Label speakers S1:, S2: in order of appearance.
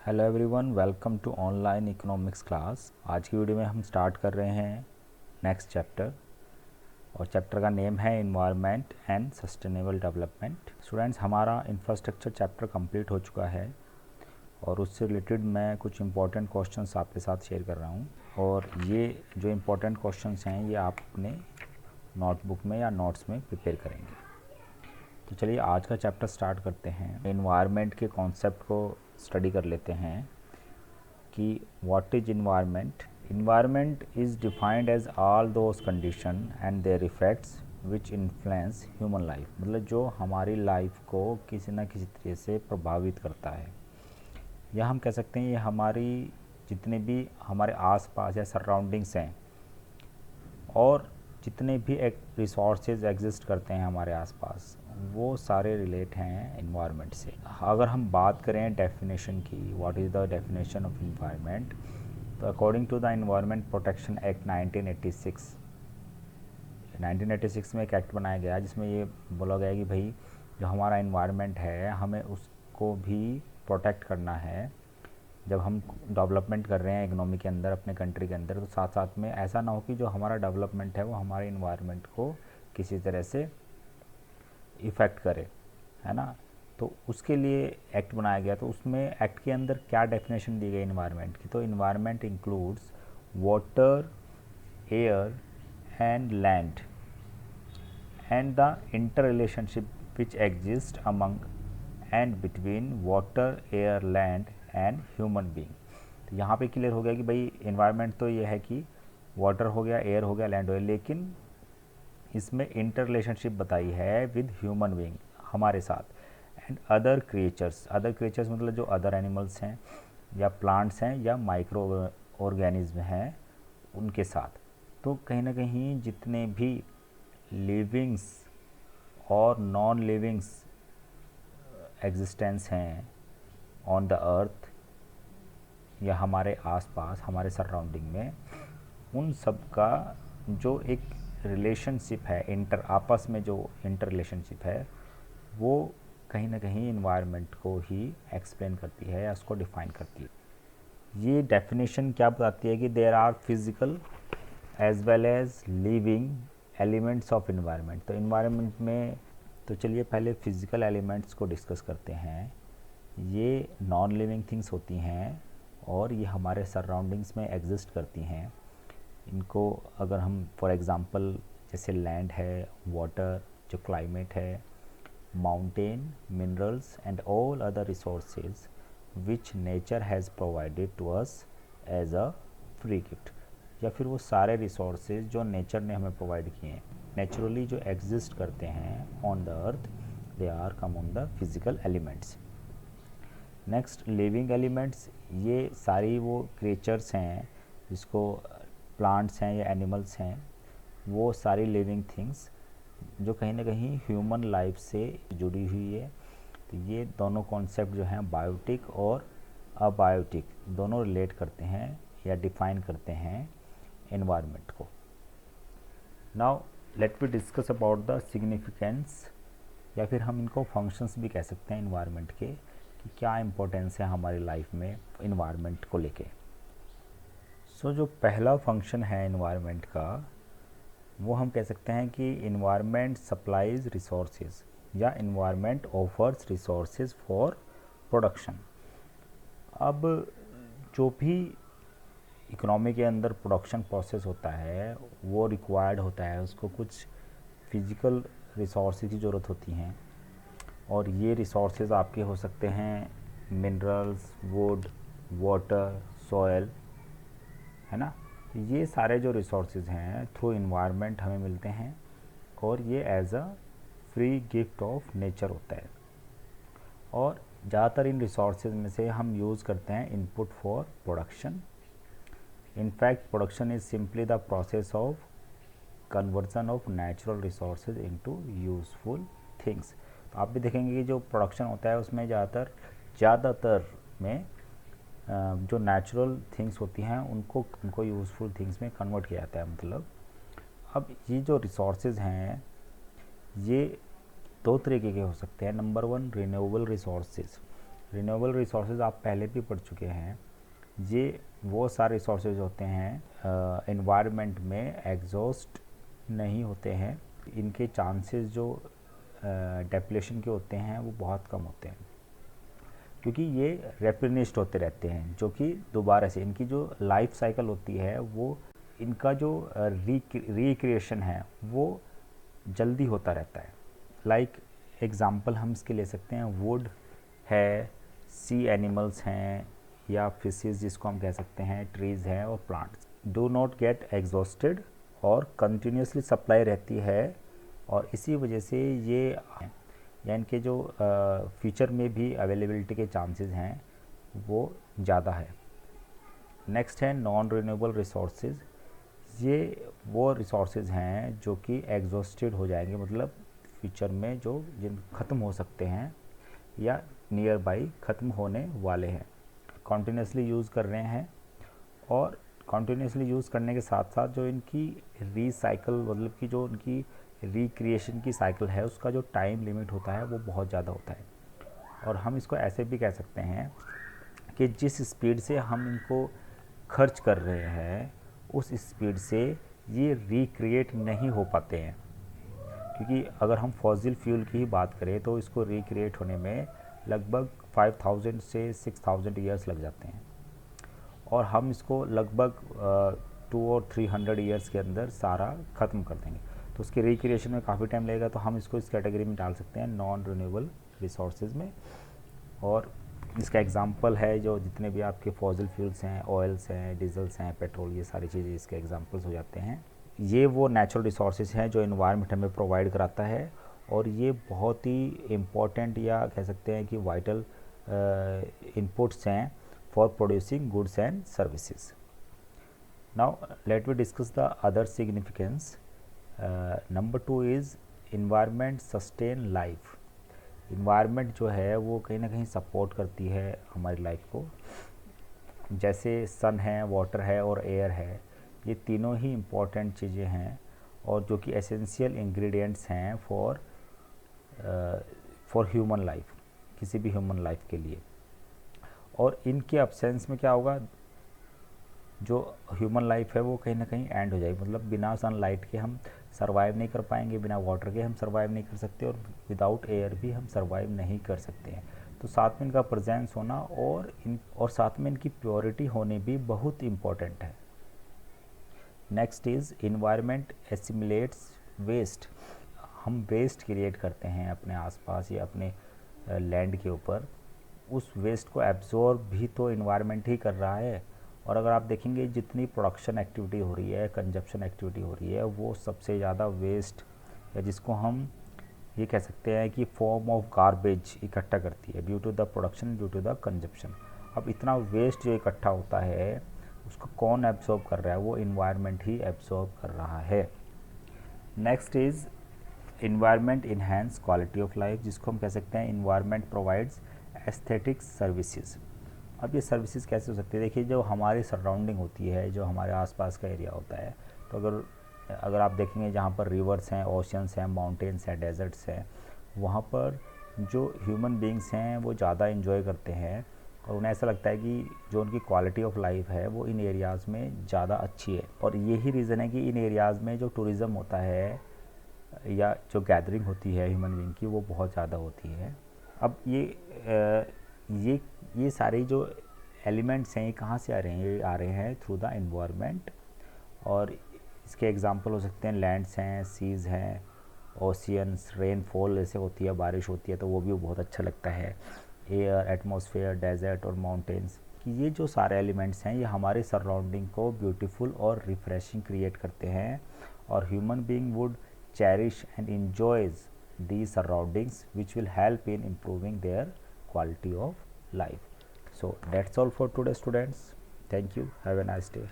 S1: Hello everyone, welcome to online economics class. आज की video में हम स्टार्ट कर रहे हैं नेक्स्ट चैप्टर और चैप्टर का नेम है environment and sustainable development. Students, हमारा इंफ्रास्ट्रक्चर चैप्टर कंप्लीट हो चुका है और उससे रिलेटेड मैं कुछ इंपॉर्टेंट क्वेश्चंस आपके साथ शेयर कर रहा हूँ। और ये जो इंपॉर्टेंट क्वेश्चंस हैं ये आप अपने नोटबुक में या नोट्स में प्रिपेयर करेंगे। तो चलिए आज का चैप्टर स्टार्ट करते हैं। इन्वायरमेंट के कॉन्सेप्ट को स्टडी कर लेते हैं कि what is environment. Environment is defined as all those condition and their effects which influence human life, मतलब जो हमारी लाइफ को किसी न किसी तरह से प्रभावित करता है, या हम कह सकते हैं ये हमारी जितने भी हमारे आसपास या सराउंडिंग्स हैं और जितने भी एक रिसोर्सेज एग्जिस्ट करते हैं हमारे आसपास, वो सारे रिलेट हैं इन्वायरमेंट से। अगर हम बात करें डेफिनेशन की, what is the definition of environment, तो according to the environment protection act 1986 में एक एक्ट बनाया गया जिसमें ये बोला गया कि भाई जो हमारा इन्वायरमेंट है हमें उसको भी प्रोटेक्ट करना है। जब हम डेवलपमेंट कर रहे हैं इकोनॉमी के अंदर, अपने कंट्री के अंदर, तो साथ साथ में ऐसा ना हो कि जो हमारा डेवलपमेंट है वो हमारे इन्वायरमेंट को किसी तरह से इफ़ेक्ट करे, है ना। तो उसके लिए एक्ट बनाया गया। तो उसमें एक्ट के अंदर क्या डेफिनेशन दी गई इन्वायरमेंट की, तो environment includes water, air and land and the inter relationship which exist among and between water, air, land and human being. तो यहाँ पे क्लियर हो गया कि भाई इन्वायरमेंट तो ये है कि वाटर हो गया, एयर हो गया, लैंड हो गया, लेकिन इसमें इंटर रिलेशनशिप बताई है विद ह्यूमन बीइंग, हमारे साथ, एंड अदर क्रिएचर्स मतलब जो अदर एनिमल्स हैं या प्लांट्स हैं या माइक्रो ऑर्गेनिज्म हैं उनके साथ। तो कहीं ना कहीं जितने भी लिविंग्स और नॉन लिविंग्स एग्जिस्टेंस हैं ऑन द अर्थ या हमारे आसपास, हमारे सराउंडिंग में, उन सब का जो एक रिलेशनशिप है, आपस में जो इंटर रिलेशनशिप है, वो कहीं ना कहीं इन्वायरमेंट को ही एक्सप्लेन करती है या उसको डिफाइन करती है। ये डेफिनेशन क्या बताती है कि there are physical as well as living elements of environment. तो इन्वायरमेंट में, तो चलिए पहले फिजिकल एलिमेंट्स को डिस्कस करते हैं। ये नॉन लिविंग थिंग्स होती हैं और ये हमारे सराउंडिंग्स में एग्जिस्ट करती हैं। इनको अगर हम फॉर एग्ज़ाम्पल जैसे लैंड है, वाटर, जो क्लाइमेट है, mountain, minerals and all other resources which nature has provided to us as a free gift, या फिर वो सारे रिसोर्सेज जो नेचर ने हमें प्रोवाइड किए हैं, नेचुरली जो एग्जिस्ट करते हैं on the earth, they are come on the physical elements. Next, living elements, ये सारी वो क्रिएचर्स हैं जिसको प्लांट्स हैं या एनिमल्स हैं, वो सारी लिविंग थिंग्स जो कहीं ना कहीं ह्यूमन लाइफ से जुड़ी हुई है। तो ये दोनों कॉन्सेप्ट जो हैं बायोटिक और अबायोटिक, दोनों रिलेट करते हैं या डिफाइन करते हैं एनवायरनमेंट को। Now let we discuss about the significance, या फिर हम इनको फंक्शंस भी कह सकते हैं एनवायरनमेंट के, कि क्या इम्पोर्टेंस है हमारी लाइफ में एनवायरनमेंट को लेके। सो जो पहला फंक्शन है एनवायरनमेंट का, वो हम कह सकते हैं कि इन्वायरमेंट सप्लाइज रिसोर्सेज या environment offers resources for production. अब जो भी इकोनॉमी के अंदर प्रोडक्शन प्रोसेस होता है वो रिक्वायर्ड होता है, उसको कुछ फिजिकल रिसोर्सेज की ज़रूरत होती हैं, और ये रिसोर्सेज आपके हो सकते हैं मिनरल्स, वुड, वाटर, सॉयल, है ना। ये सारे जो रिसोर्सेज हैं थ्रू इन्वायरमेंट हमें मिलते हैं और ये as a free gift of nature होता है। और ज़्यादातर इन रिसोर्सेज में से हम यूज़ करते हैं input for production. In fact production is simply the process of conversion of natural resources into useful things. तो आप भी देखेंगे कि जो प्रोडक्शन होता है उसमें ज़्यादातर में जो नेचुरल थिंग्स होती हैं उनको यूज़फुल थिंग्स में कन्वर्ट किया जाता है। मतलब अब ये जो रिसोर्सेज हैं ये दो तरीके के हो सकते हैं। Number one, renewable resources, renewable resources आप पहले भी पढ़ चुके हैं। ये वो सारे रिसोर्सेज होते हैं एनवायरनमेंट में एग्जॉस्ट नहीं होते हैं, इनके चांसेस जो डेप्लेशन के होते हैं वो बहुत कम होते हैं, क्योंकि ये रेप्लेनिश्ड होते रहते हैं, जो कि दोबारा से इनकी जो लाइफ साइकिल होती है वो इनका जो रिक्रिएशन है वो जल्दी होता रहता है। लाइक एग्ज़ाम्पल हम इसके ले सकते हैं, वुड है, सी एनिमल्स हैं, या फिशेस जिसको हम कह सकते हैं, ट्रीज़ हैं और plants do not get exhausted और कंटिन्यूसली सप्लाई रहती है, और इसी वजह से ये या इनके जो फ्यूचर में भी अवेलेबिलिटी के चांसेस हैं वो ज़्यादा है। नेक्स्ट है नॉन रिन्यूएबल रिसोर्सेज। ये वो रिसोर्सेज हैं जो कि एग्जॉस्टेड हो जाएंगे, मतलब फ्यूचर में जो जिन ख़त्म हो सकते हैं या नियर बाई ख़त्म होने वाले हैं, कॉन्टीन्यूसली यूज़ कर रहे हैं, और कॉन्टीन्यूसली यूज़ करने के साथ साथ जो इनकी रीसाइकल मतलब कि जो उनकी रिक्रिएशन की साइकिल है उसका जो टाइम लिमिट होता है वो बहुत ज़्यादा होता है। और हम इसको ऐसे भी कह सकते हैं कि जिस स्पीड से हम इनको खर्च कर रहे हैं उस स्पीड से ये रिक्रिएट नहीं हो पाते हैं, क्योंकि अगर हम फॉसिल फ्यूल की ही बात करें तो इसको रिक्रिएट होने में लगभग 5000 से 6000 ईयर्स लग जाते हैं, और हम इसको लगभग 200 और 300 ईयर्स के अंदर सारा ख़त्म कर देंगे, तो उसकी रिक्रिएशन में काफ़ी टाइम लगेगा। तो हम इसको इस कैटेगरी में डाल सकते हैं नॉन रिन्यूएबल रिसोर्सेज में। और इसका एग्जांपल है जो जितने भी आपके फॉसिल फ्यूल्स हैं, ऑयल्स हैं, डीजल्स हैं, पेट्रोल, ये सारी चीज़ें इसके एग्जांपल्स हो जाते हैं। ये वो नेचुरल रिसोर्सेज हैं जो एनवायरनमेंट हमें प्रोवाइड कराता है, और ये बहुत ही इम्पोर्टेंट या कह सकते हैं कि वाइटल इनपुट्स हैं for producing goods and services. Now let we discuss the other significance. Number 2 is environment sustain life. Environment जो है वो कहीं ना कहीं सपोर्ट करती है हमारी लाइफ को। जैसे सन है, वाटर है और एयर है, ये तीनों ही इम्पॉर्टेंट चीज़ें हैं और जो कि एसेंशियल इंग्रेडिएंट्स हैं फॉर ह्यूमन लाइफ, किसी भी ह्यूमन लाइफ के लिए। और इनके अब्सेंस में क्या होगा, जो ह्यूमन लाइफ है वो कहीं ना कहीं एंड हो जाएगी। मतलब बिना सनलाइट के हम सर्वाइव नहीं कर पाएंगे, बिना वाटर के हम सर्वाइव नहीं कर सकते, और विदाउट एयर भी हम सर्वाइव नहीं कर सकते हैं। तो साथ में इनका प्रेजेंस होना और साथ में इनकी प्योरिटी होने भी बहुत इम्पॉर्टेंट है। Next is environment assimilates waste. हम वेस्ट क्रिएट करते हैं अपने आसपास या अपने लैंड के ऊपर, उस वेस्ट को एब्जॉर्ब भी तो इन्वायरमेंट ही कर रहा है। और अगर आप देखेंगे जितनी प्रोडक्शन एक्टिविटी हो रही है, कंजप्शन एक्टिविटी हो रही है, वो सबसे ज़्यादा वेस्ट या जिसको हम ये कह सकते हैं कि फॉर्म ऑफ गार्बेज इकट्ठा करती है due to the production, due to the consumption. अब इतना वेस्ट जो इकट्ठा होता है उसको कौन एब्जॉर्ब कर रहा है, वो इन्वायरमेंट ही एब्जॉर्ब कर रहा है। Next is environment enhance quality of life, जिसको हम कह सकते हैं इन्वायरमेंट प्रोवाइड्स एस्थेटिक सर्विसेज। अब ये सर्विसेज कैसे हो सकती है, देखिए जो हमारी सराउंडिंग होती है, जो हमारे आसपास का एरिया होता है, तो अगर आप देखेंगे जहाँ पर रिवर्स हैं, ओशंस हैं, माउंटेन्स हैं, डेजर्ट्स हैं, वहाँ पर जो ह्यूमन बींग्स हैं वो ज़्यादा इन्जॉय करते हैं और उन्हें ऐसा लगता है कि जो उनकी क्वालिटी ऑफ लाइफ है वो इन एरियाज़ में ज़्यादा अच्छी है। और यही रीज़न है कि इन एरियाज़ में जो टूरिज़्म होता है या जो गैदरिंग होती है ह्यूमन बींग की वो बहुत ज़्यादा होती है। अब ये सारे जो एलिमेंट्स हैं ये कहाँ से आ रहे हैं, ये आ रहे हैं थ्रू द एनवायरनमेंट। और इसके एग्जांपल हो सकते हैं लैंड्स हैं, सीज़ हैं, ओशियंस, रेनफॉल जैसे होती है, बारिश होती है तो वो भी बहुत अच्छा लगता है, एयर, एटमॉस्फेयर, डेजर्ट और माउंटेन्स। कि ये जो सारे एलिमेंट्स हैं ये हमारे सराउंडिंग को ब्यूटीफुल और रिफ्रेशिंग क्रिएट करते हैं, और human being would cherish and enjoys these surroundings which will help in improving their quality of life. So that's all for today students. Thank you. Have a nice day.